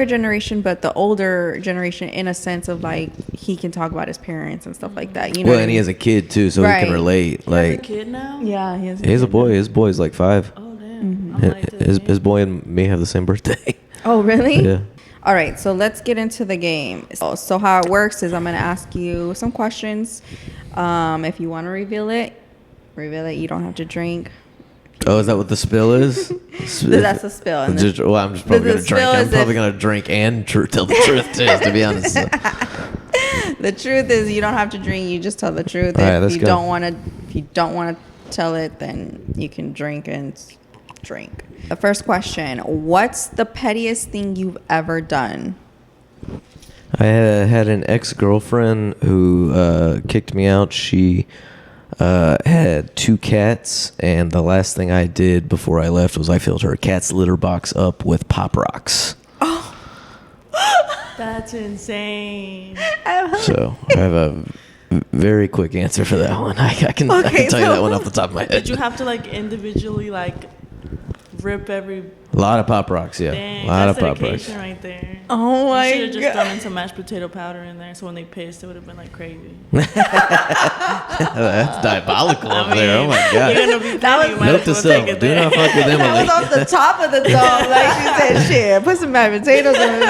generation, but the older generation, in a sense of like he can talk about his parents and stuff like that. You know. Well, and he has a kid too, so he can relate. He has a kid now. Yeah, he has a boy. His boy's like 5. Oh damn! His boy and me have the same birthday. Oh really? Yeah. All right, so let's get into the game. So how it works is I'm going to ask you some questions. If you want to reveal it. You don't have to drink. Oh, is that what the spill is? That's a spill. I'm just probably going to drink. I'm probably going to drink and tell the truth, too, to be honest. The truth is you don't have to drink. You just tell the truth. If you don't want to tell it, then you can drink and drink. The first question, what's the pettiest thing you've ever done? I had an ex-girlfriend who kicked me out. She had 2 cats, and the last thing I did before I left was I filled her cat's litter box up with Pop Rocks. Oh, that's insane. So I have a very quick answer for that one. I can tell you that one off the top of my head. Did you have to like individually like rip every... A lot of Pop Rocks, yeah. Dang, a lot that's of Pop Rocks. Right there. Oh my god! You should have just thrown in some mashed potato powder in there, so when they pissed, it would have been like crazy. That's diabolical over there. Oh my god! You're gonna be petty. Note to self: do not fuck with Emily. That was off the top of the dome, like she said. Shit, put some mashed potatoes in it.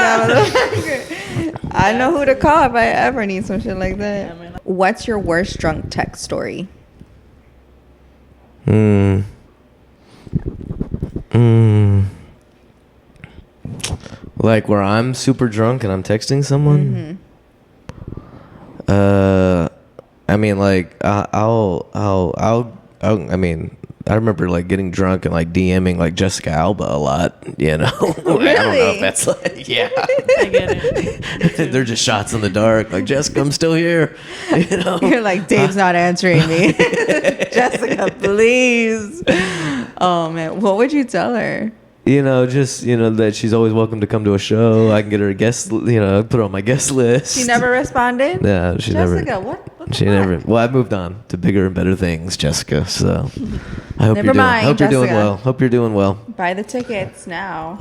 I know who to call if I ever need some shit like that. Yeah, what's your worst drunk text story? Like where I'm super drunk and I'm texting someone. I mean, like I'll. I mean, I remember like getting drunk and like DMing like Jessica Alba a lot. You know, really? I don't know if that's like I get it. They're just shots in the dark. Like Jessica, I'm still here. You know, you're like Dave's not answering me. Jessica, please. Oh man, what would you tell her? You know, just, you know, that she's always welcome to come to a show. I can get her a guest, you know, put her on my guest list. She never responded? No, she never. Jessica, what She never. Well, I moved on to bigger and better things, Jessica. So I hope never mind, hope Jessica. you're doing well. Hope you're doing well. Buy the tickets now.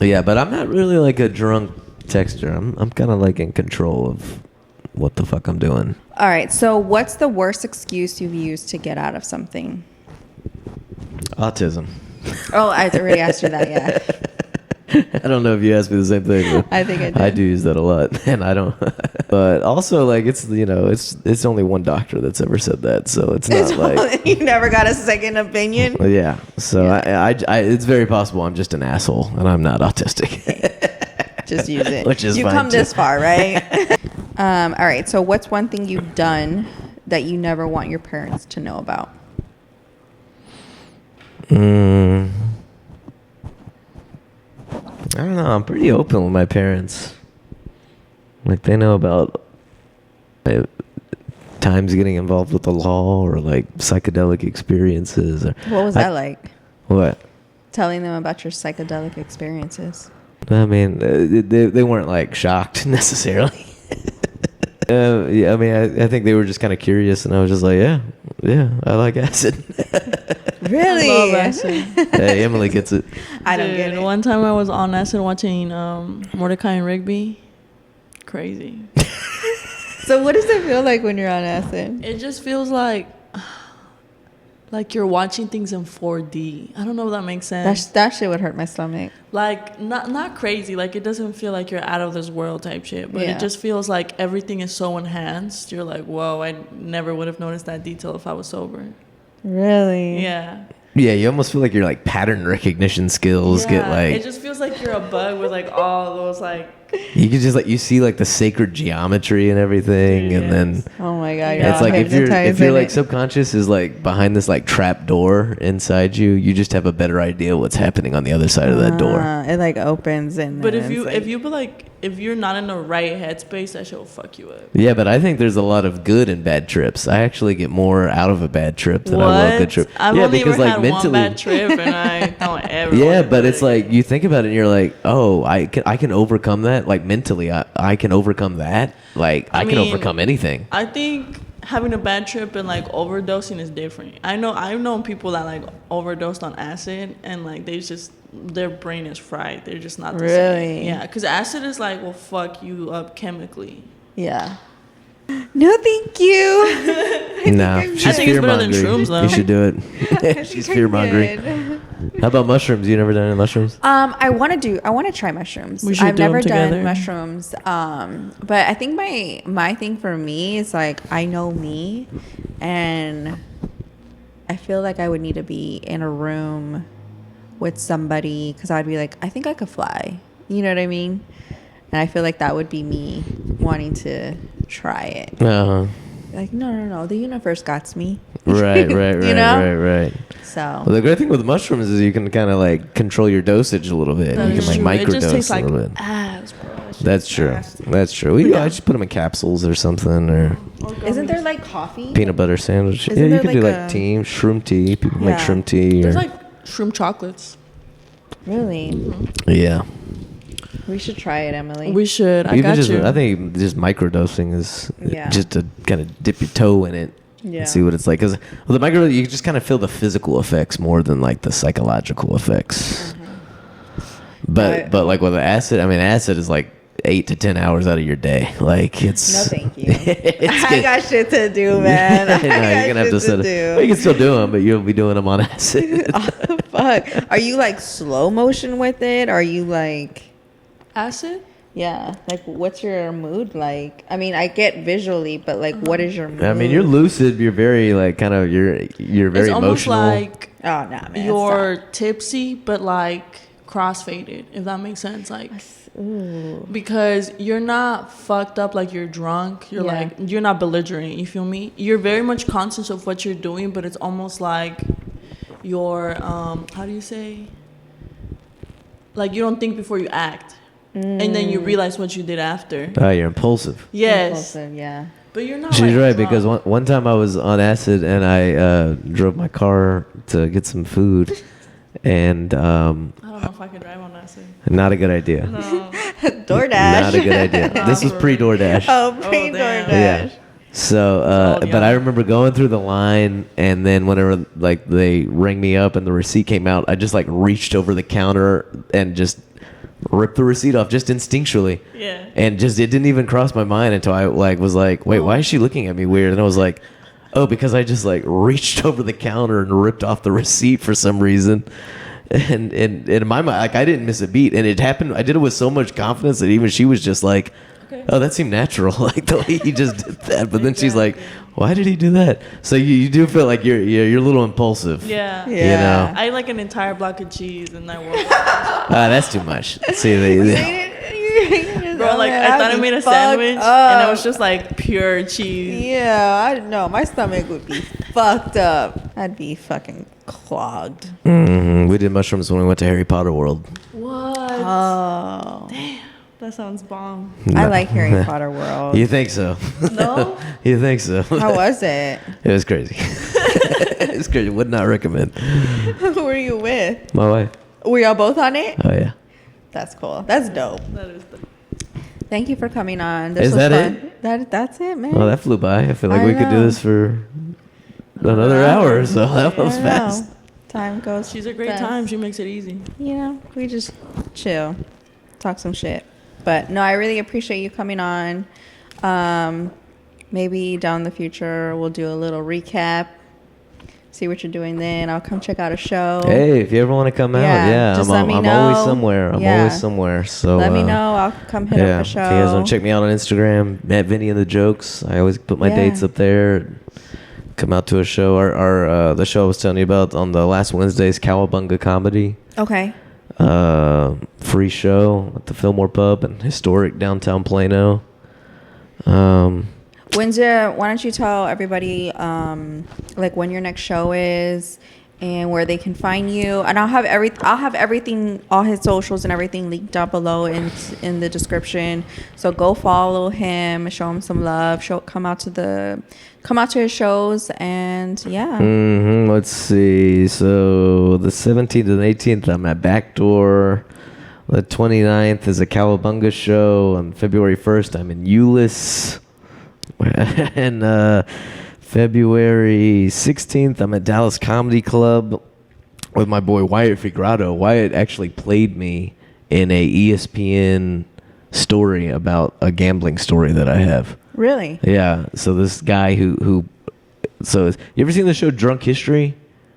Yeah, but I'm not really like a drunk texter. I'm kind of like in control of what the fuck I'm doing. All right. So what's the worst excuse you've used to get out of something? Autism. Oh, I already asked you that, yeah. I don't know if you asked me the same thing. But I think I did. I do use that a lot, and I don't. But also, like, it's, you know, it's only one doctor that's ever said that, so it's not like you never got a second opinion. Yeah, so yeah. I it's very possible I'm just an asshole and I'm not autistic. Just use it. Which is you fine come too. this far, right? All right. So, what's one thing you've done that you never want your parents to know about? I don't know. I'm pretty open with my parents. Like, they know about times getting involved with the law or like psychedelic experiences. Or What was that like? What? telling them about your psychedelic experiences? I mean, they weren't like shocked necessarily. Yeah, I mean, I think they were just kind of curious, and I was just like, yeah, I like acid. Really? I love acid. Hey, Emily gets it. I don't get it. One time I was on acid watching Mordecai and Rigby. Crazy. So what does it feel like when you're on acid? It just feels like you're watching things in 4D. I don't know if that makes sense. That shit would hurt my stomach. Like, not crazy. Like, it doesn't feel like you're out of this world type shit. But it just feels like everything is so enhanced. You're like, whoa, I never would have noticed that detail if I was sober. Really? Yeah. Yeah, you almost feel like your like pattern recognition skills get like. It just feels like you're a bug with like all those like. You can just like you see like the sacred geometry and everything, and then oh my god, it's like if you're like subconscious is like behind this like trap door inside you, you just have a better idea what's happening on the other side of that door. It like opens and. But if you're not in the right headspace, that shit will fuck you up. Yeah, but I think there's a lot of good in bad trips. I actually get more out of a bad trip than I will a good trip. I've only ever had one bad trip, and I don't ever. Yeah, but it's like you think about it, and you're like, oh, I can overcome that. Like mentally, I can overcome that. Like I can overcome anything. I think having a bad trip and like overdosing is different. I've known people that like overdosed on acid, and like their brain is fried. They're just not the same. Yeah, because acid is like will fuck you up chemically. Yeah. No, thank you. No, she's fear mongering. You should do it. She's fear mongering. How about mushrooms? You never done any mushrooms? I want to try mushrooms. I've never done mushrooms. But I think my thing for me is like I know me, and I feel like I would need to be in a room with somebody because I'd be like, I think I could fly. You know what I mean? And I feel like that would be me wanting to try it. Like, no, the universe got me. Right. You know? Right. So. Well, the great thing with mushrooms is you can kind of like control your dosage a little bit. You can like microdose a little bit. Ass, bro. That's true. That's true. I just put them in capsules or something, or. Isn't there like coffee? Peanut butter sandwich. Yeah, you can do like tea, shroom tea. People make shroom tea. There's like shroom chocolates. Really? Mm-hmm. Yeah. We should try it, Emily. We should. I think just microdosing is just to kind of dip your toe in it and see what it's like. Because the micro, you just kind of feel the physical effects more than like the psychological effects. Mm-hmm. But like with the acid, acid is like 8 to 10 hours out of your day. Like it's no, thank you. I got shit to do, man. You're gonna have to set it. You can still do them, but you'll be doing them on acid. Oh, fuck. Are you like slow motion with it? Are you like acid? Yeah. Like, what's your mood like? I get visually, but like, what is your mood? You're lucid. You're very like kind of you're very emotional. It's almost like oh no, man. You're tipsy, but like crossfaded. If that makes sense, like. Ooh. Because you're not fucked up like you're drunk. You're like you're not belligerent. You feel me? You're very much conscious of what you're doing, but it's almost like you're how do you say? Like you don't think before you act. And then you realize what you did after. Oh, you're impulsive. Yes. Impulsive, yeah. But you're not. She's like right drunk. because one time I was on acid and I drove my car to get some food, and I don't know if I can drive on acid. Not a good idea. No. DoorDash. Not a good idea. This was pre-DoorDash. Oh, pre-DoorDash. Yeah. So, but I remember going through the line, and then whenever like they rang me up and the receipt came out, I just like reached over the counter and just ripped the receipt off just instinctually. Yeah. And just it didn't even cross my mind until I like was like, wait, why is she looking at me weird? And I was like, oh, because I just like reached over the counter and ripped off the receipt for some reason. And in my mind, like I didn't miss a beat, and it happened. I did it with so much confidence that even she was just like, "Oh, that seemed natural." Like the way he just did that. But then she's like, "Why did he do that?" So you do feel like you're a little impulsive. Yeah. You know, I like an entire block of cheese, and I won't. That's too much. See, bro, like I thought I made a sandwich, and it was just like pure cheese. Yeah, I don't know. My stomach would be fucked up. I'd be fucking clogged. Mm-hmm. We did mushrooms when we went to Harry Potter World. What? Oh, damn, that sounds bomb. No. I like Harry Potter World. You think so? No. You think so? How was it? It was crazy. It's crazy. Would not recommend. Who were you with? My wife. Were y'all both on it? Oh yeah. That's cool. That's dope. That is dope. Thank you for coming on. Is that fun. It? That's it, man. Oh, that flew by. I feel like we could do this for another hour. So that was fast. Time goes. She's a great fast. time. She makes it easy. You know, we just chill, talk some shit. But no, I really appreciate you coming on. Maybe down the future we'll do a little recap. See what you're doing then. I'll come check out a show. Hey, if you ever want to come out, just let me know. I'm always somewhere. I'm always somewhere. So let me know. I'll come hit up a show. If you guys want to check me out on Instagram, at Vinnie and the Jokes. I always put my dates up there. Come out to a show. Our the show I was telling you about on the last Wednesday's Cowabunga Comedy. Okay. Free show at the Fillmore Pub in historic downtown Plano. Why don't you tell everybody like when your next show is and where they can find you? And I'll have everything, all his socials and everything linked down below in the description. So go follow him, show him some love, come out to his shows, and yeah. Let's see. So the 17th and 18th, I'm at Backdoor. The 29th is a Cowabunga show. On February 1st, I'm in Euless. And February 16th, I'm at Dallas Comedy Club with my boy Wyatt Figurato. Wyatt actually played me in a ESPN story about a gambling story that I have. Really? Yeah. So this guy you ever seen the show Drunk History?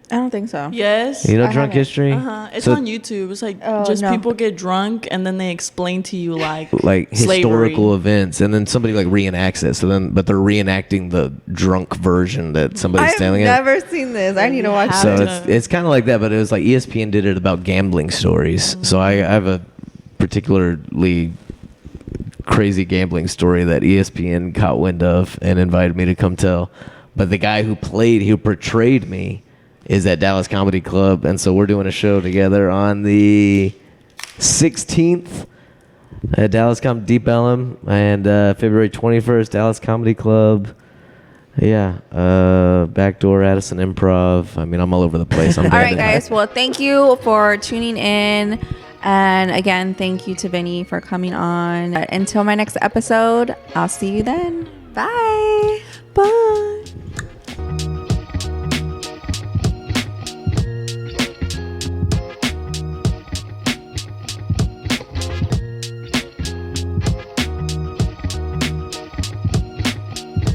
I don't think so. Yes. You know Drunk History? It's on YouTube. It's like people get drunk and then they explain to you like historical events, and then somebody like reenacts it. But they're reenacting the drunk version that somebody's telling it. I've never seen this. I need to watch So it. it's kind of like that, but it was like ESPN did it about gambling stories. Mm-hmm. So I have a particularly crazy gambling story that ESPN caught wind of and invited me to come tell. But the guy who portrayed me is at Dallas Comedy Club, and so we're doing a show together on the 16th at Dallas Deep Ellum, and February 21st, Dallas Comedy Club. Yeah, Backdoor, Addison Improv. I mean, I'm all over the place. All right, guys. Well, thank you for tuning in, and again, thank you to Vinnie for coming on. Until my next episode, I'll see you then. Bye. Bye.